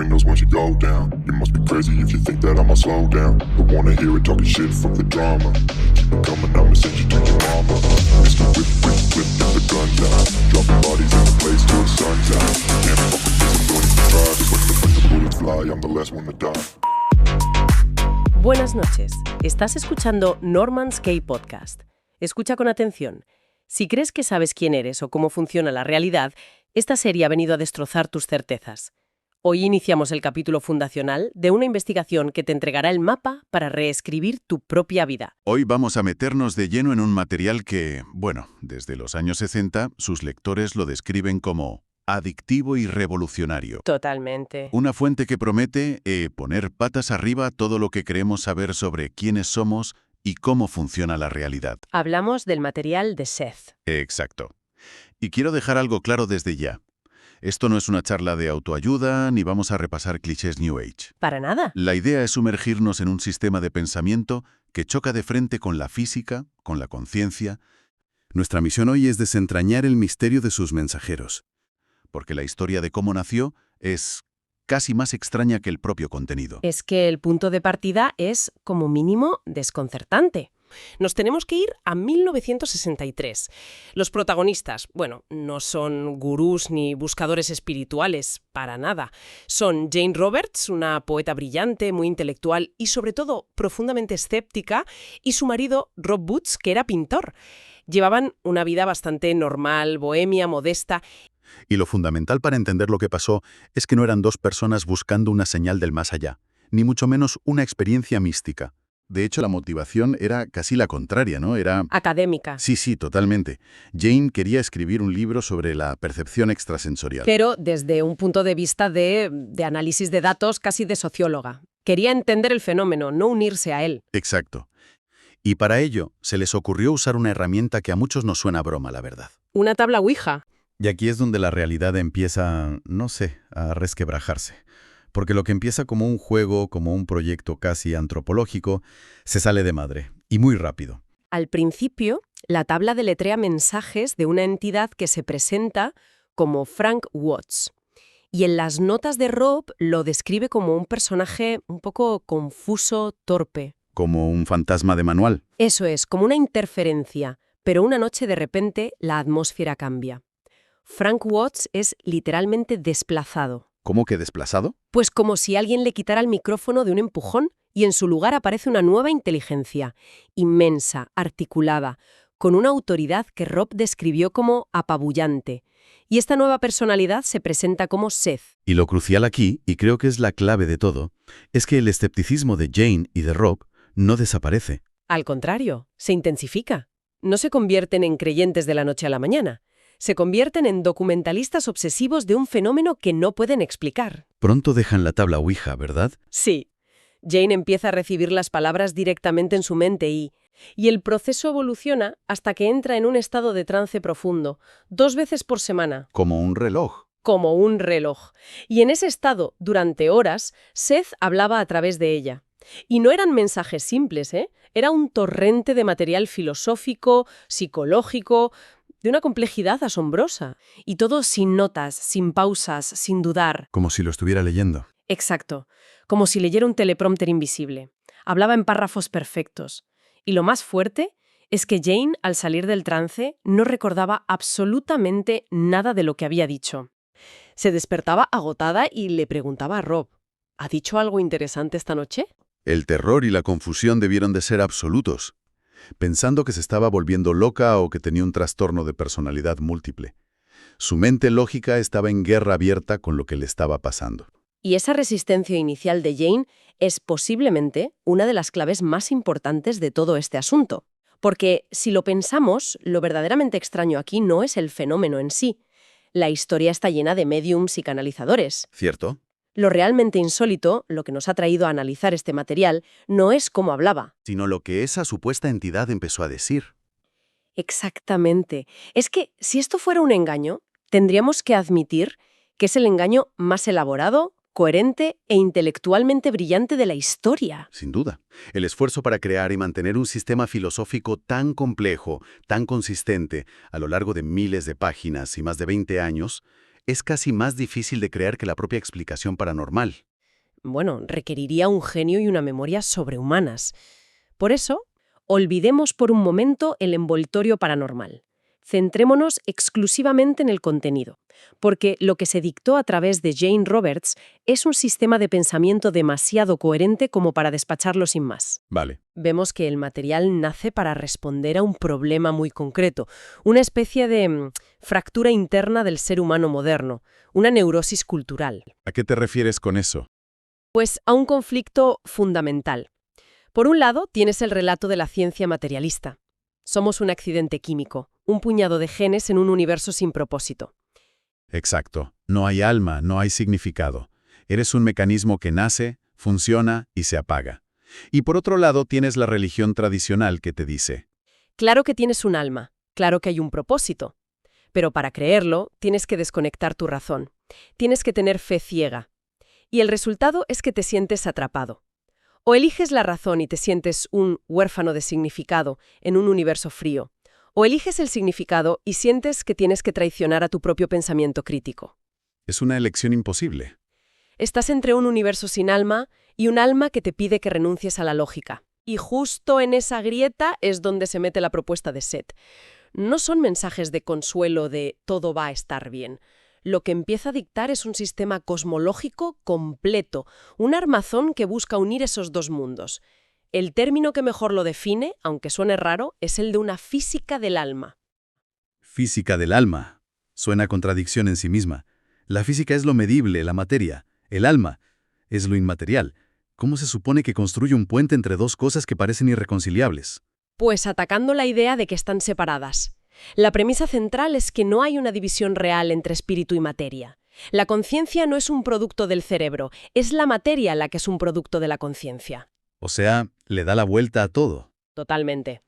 knows when she go down. You must be crazy if you think that I'ma slow down. Don't wanna hear it talking shit, fuck the drama. Keep it coming, I'ma send you to your mama. Mr. Whip, whip, whip, get the gun down. Dropping bodies in the place till the sun's out. Can't fuck with this, I'm going to try. Just when the bullets fly, I'm the last one to die. Buenas noches. Estás escuchando Norman's K-Podcast. Escucha con atención. Si crees que sabes quién eres o cómo funciona la realidad, esta serie ha venido a destrozar tus certezas. Hoy iniciamos el capítulo fundacional de una investigación que te entregará el mapa para reescribir tu propia vida. Hoy vamos a meternos de lleno en un material que, bueno, desde los años 60, sus lectores lo describen como adictivo y revolucionario. Totalmente. Una fuente que promete poner patas arriba todo lo que creemos saber sobre quiénes somos y cómo funciona la realidad. Hablamos del material de Seth. Exacto. Y quiero dejar algo claro desde ya. Esto no es una charla de autoayuda ni vamos a repasar clichés New Age. Para nada. La idea es sumergirnos en un sistema de pensamiento que choca de frente con la física, con la conciencia. Nuestra misión hoy es desentrañar el misterio de sus mensajeros, porque la historia de cómo nació es casi más extraña que el propio contenido. Es que el punto de partida es, como mínimo, desconcertante. Nos tenemos que ir a 1963. Los protagonistas, bueno, no son gurús ni buscadores espirituales, para nada. Son Jane Roberts, una poeta brillante, muy intelectual y sobre todo profundamente escéptica, y su marido Rob Boots, que era pintor. Llevaban una vida bastante normal, bohemia, modesta. Y lo fundamental para entender lo que pasó es que no eran dos personas buscando una señal del más allá, ni mucho menos una experiencia mística. De hecho, la motivación era casi la contraria, ¿no? Era Académica. Sí, totalmente. Jane quería escribir un libro sobre la percepción extrasensorial. Pero desde un punto de vista de análisis de datos, casi de socióloga. Quería entender el fenómeno, no unirse a él. Exacto. Y para ello, se les ocurrió usar una herramienta que a muchos nos suena a broma, la verdad. Una tabla Ouija. Y aquí es donde la realidad empieza, no sé, a resquebrajarse. Porque lo que empieza como un juego, como un proyecto casi antropológico, se sale de madre, y muy rápido. Al principio, la tabla deletrea mensajes de una entidad que se presenta como Frank Watts. Y en las notas de Rob lo describe como un personaje un poco confuso, torpe. Como un fantasma de manual. Eso es, como una interferencia. Pero una noche de repente la atmósfera cambia. Frank Watts es literalmente desplazado. ¿Cómo que desplazado? Pues como si alguien le quitara el micrófono de un empujón y en su lugar aparece una nueva inteligencia, inmensa, articulada, con una autoridad que Rob describió como apabullante. Y esta nueva personalidad se presenta como Seth. Y lo crucial aquí, y creo que es la clave de todo, es que el escepticismo de Jane y de Rob no desaparece. Al contrario, se intensifica. No se convierten en creyentes de la noche a la mañana. Se convierten en documentalistas obsesivos de un fenómeno que no pueden explicar. Pronto dejan la tabla Ouija, ¿verdad? Sí. Jane empieza a recibir las palabras directamente en su mente y el proceso evoluciona hasta que entra en un estado de trance profundo, 2 veces por semana. Como un reloj. Como un reloj. Y en ese estado, durante horas, Seth hablaba a través de ella. Y no eran mensajes simples, ¿eh? Era un torrente de material filosófico, psicológico, de una complejidad asombrosa. Y todo sin notas, sin pausas, sin dudar. Como si lo estuviera leyendo. Exacto. Como si leyera un teleprompter invisible. Hablaba en párrafos perfectos. Y lo más fuerte es que Jane, al salir del trance, no recordaba absolutamente nada de lo que había dicho. Se despertaba agotada y le preguntaba a Rob, ¿ha dicho algo interesante esta noche? El terror y la confusión debieron de ser absolutos, pensando que se estaba volviendo loca o que tenía un trastorno de personalidad múltiple. Su mente lógica estaba en guerra abierta con lo que le estaba pasando. Y esa resistencia inicial de Jane es posiblemente una de las claves más importantes de todo este asunto. Porque, si lo pensamos, lo verdaderamente extraño aquí no es el fenómeno en sí. La historia está llena de médiums y canalizadores. ¿Cierto? Lo realmente insólito, lo que nos ha traído a analizar este material, no es cómo hablaba. Sino lo que esa supuesta entidad empezó a decir. Exactamente. Es que, si esto fuera un engaño, tendríamos que admitir que es el engaño más elaborado, coherente e intelectualmente brillante de la historia. Sin duda. El esfuerzo para crear y mantener un sistema filosófico tan complejo, tan consistente, a lo largo de miles de páginas y más de 20 años, es casi más difícil de creer que la propia explicación paranormal. Bueno, requeriría un genio y una memoria sobrehumanas. Por eso, olvidemos por un momento el envoltorio paranormal. Centrémonos exclusivamente en el contenido, porque lo que se dictó a través de Jane Roberts es un sistema de pensamiento demasiado coherente como para despacharlo sin más. Vale. Vemos que el material nace para responder a un problema muy concreto, una especie de fractura interna del ser humano moderno, una neurosis cultural. ¿A qué te refieres con eso? Pues a un conflicto fundamental. Por un lado, tienes el relato de la ciencia materialista. Somos un accidente químico, un puñado de genes en un universo sin propósito. Exacto. No hay alma, no hay significado. Eres un mecanismo que nace, funciona y se apaga. Y por otro lado tienes la religión tradicional que te dice: Claro que tienes un alma, claro que hay un propósito. Pero para creerlo, tienes que desconectar tu razón. Tienes que tener fe ciega. Y el resultado es que te sientes atrapado. O eliges la razón y te sientes un huérfano de significado en un universo frío. O eliges el significado y sientes que tienes que traicionar a tu propio pensamiento crítico. es una elección imposible. Estás entre un universo sin alma y un alma que te pide que renuncies a la lógica. Y justo en esa grieta es donde se mete la propuesta de Seth. No son mensajes de consuelo de todo va a estar bien. Lo que empieza a dictar es un sistema cosmológico completo, un armazón que busca unir esos dos mundos. El término que mejor lo define, aunque suene raro, es el de una física del alma. Física del alma. Suena a contradicción en sí misma. La física es lo medible, la materia. El alma es lo inmaterial. ¿Cómo se supone que construye un puente entre dos cosas que parecen irreconciliables? Pues atacando la idea de que están separadas. La premisa central es que no hay una división real entre espíritu y materia. La conciencia no es un producto del cerebro, es la materia la que es un producto de la conciencia. O sea, le da la vuelta a todo. Totalmente.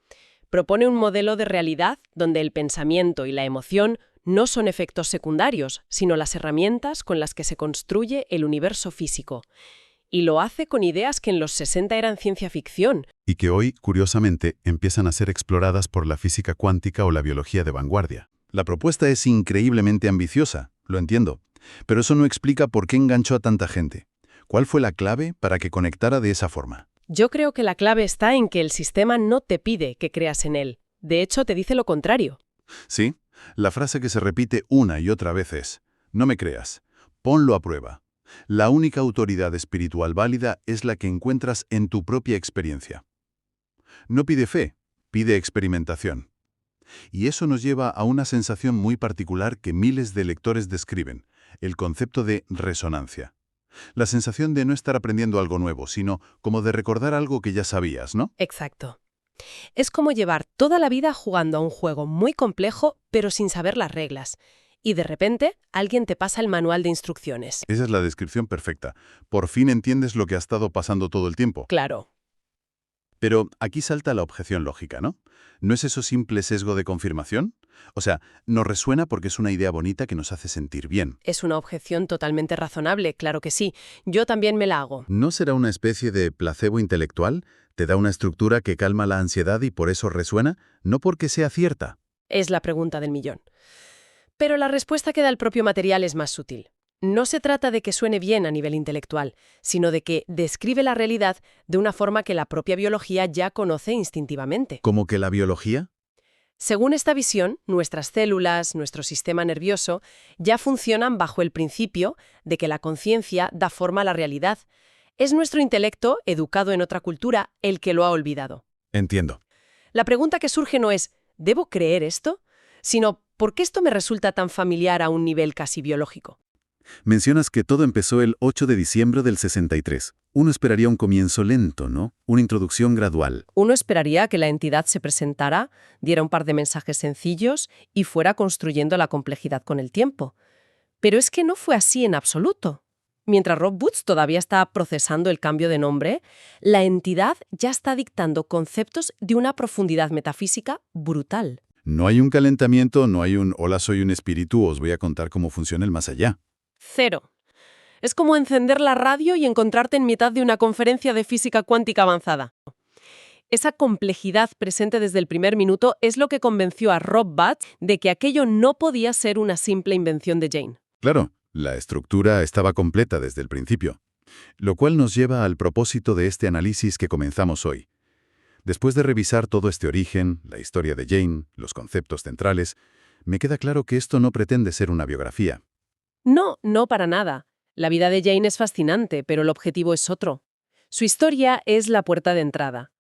Propone un modelo de realidad donde el pensamiento y la emoción no son efectos secundarios, sino las herramientas con las que se construye el universo físico. Y lo hace con ideas que en los 60 eran ciencia ficción. Y que hoy, curiosamente, empiezan a ser exploradas por la física cuántica o la biología de vanguardia. La propuesta es increíblemente ambiciosa, lo entiendo, pero eso no explica por qué enganchó a tanta gente. ¿Cuál fue la clave para que conectara de esa forma? Yo creo que la clave está en que el sistema no te pide que creas en él. De hecho, te dice lo contrario. Sí, la frase que se repite una y otra vez es: no me creas, ponlo a prueba. La única autoridad espiritual válida es la que encuentras en tu propia experiencia. No pide fe, pide experimentación. Y eso nos lleva a una sensación muy particular que miles de lectores describen, el concepto de resonancia. La sensación de no estar aprendiendo algo nuevo, sino como de recordar algo que ya sabías, ¿no? Exacto. Es como llevar toda la vida jugando a un juego muy complejo, pero sin saber las reglas. Y de repente, alguien te pasa el manual de instrucciones. Esa es la descripción perfecta. Por fin entiendes lo que ha estado pasando todo el tiempo. Claro. Pero aquí salta la objeción lógica, ¿no? ¿No es eso simple sesgo de confirmación? O sea, nos resuena porque es una idea bonita que nos hace sentir bien. Es una objeción totalmente razonable, claro que sí. Yo también me la hago. ¿No será una especie de placebo intelectual? ¿Te da una estructura que calma la ansiedad y por eso resuena? No porque sea cierta. Es la pregunta del millón. Pero la respuesta que da el propio material es más sutil. No se trata de que suene bien a nivel intelectual, sino de que describe la realidad de una forma que la propia biología ya conoce instintivamente. ¿Como que la biología? Según esta visión, nuestras células, nuestro sistema nervioso, ya funcionan bajo el principio de que la conciencia da forma a la realidad. Es nuestro intelecto, educado en otra cultura, el que lo ha olvidado. Entiendo. La pregunta que surge no es ¿debo creer esto?, sino ¿por qué esto me resulta tan familiar a un nivel casi biológico? Mencionas que todo empezó el 8 de diciembre del 63. Uno esperaría un comienzo lento, ¿no? Una introducción gradual. Uno esperaría que la entidad se presentara, diera un par de mensajes sencillos y fuera construyendo la complejidad con el tiempo. Pero es que no fue así en absoluto. Mientras Rob Boots todavía está procesando el cambio de nombre, la entidad ya está dictando conceptos de una profundidad metafísica brutal. No hay un calentamiento, no hay un hola soy un espíritu, os voy a contar cómo funciona el más allá. Cero. Es como encender la radio y encontrarte en mitad de una conferencia de física cuántica avanzada. Esa complejidad presente desde el primer minuto es lo que convenció a Rob Boots de que aquello no podía ser una simple invención de Jane. Claro, la estructura estaba completa desde el principio. Lo cual nos lleva al propósito de este análisis que comenzamos hoy. Después de revisar todo este origen, la historia de Jane, los conceptos centrales, me queda claro que esto no pretende ser una biografía. No, no para nada. La vida de Jane es fascinante, pero el objetivo es otro. Su historia es la puerta de entrada.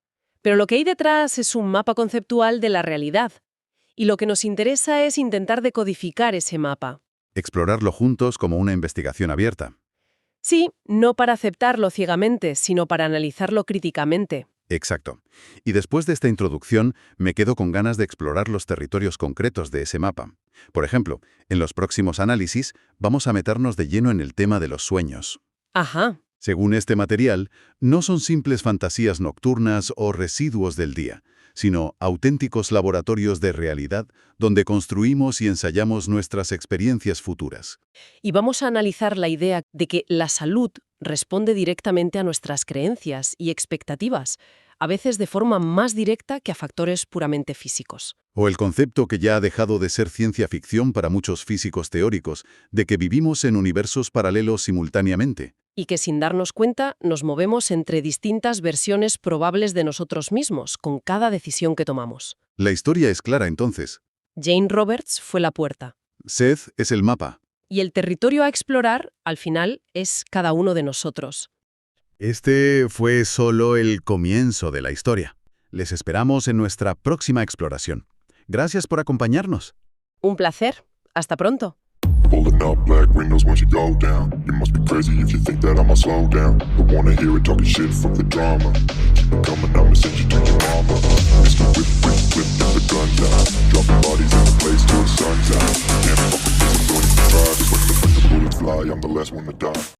Pero lo que hay detrás es un mapa conceptual de la realidad. Y lo que nos interesa es intentar decodificar ese mapa. Explorarlo juntos como una investigación abierta. Sí, no para aceptarlo ciegamente, sino para analizarlo críticamente. Exacto. Y después de esta introducción, me quedo con ganas de explorar los territorios concretos de ese mapa. Por ejemplo, en los próximos análisis vamos a meternos de lleno en el tema de los sueños. Ajá. Según este material, no son simples fantasías nocturnas o residuos del día, sino auténticos laboratorios de realidad donde construimos y ensayamos nuestras experiencias futuras. Y vamos a analizar la idea de que la salud responde directamente a nuestras creencias y expectativas, a veces de forma más directa que a factores puramente físicos. O el concepto que ya ha dejado de ser ciencia ficción para muchos físicos teóricos, de que vivimos en universos paralelos simultáneamente. Y que sin darnos cuenta nos movemos entre distintas versiones probables de nosotros mismos con cada decisión que tomamos. La historia es clara entonces. Jane Roberts fue la puerta. Seth es el mapa. Y el territorio a explorar, al final, es cada uno de nosotros. Este fue solo el comienzo de la historia. Les esperamos en nuestra próxima exploración. Gracias por acompañarnos. Un placer. Hasta pronto. Pulling up black windows once you go down. You must be crazy if you think that I'ma slow down. Don't wanna hear it talking shit from the drama. Keep it coming, I'ma send you to your mama. Mr. Whip, whip, whip, get the gun down. Dropping bodies in the place till the sun's out. Can't fuck with this, I'm going to try. Just when the bullets fly, I'm the last one to die.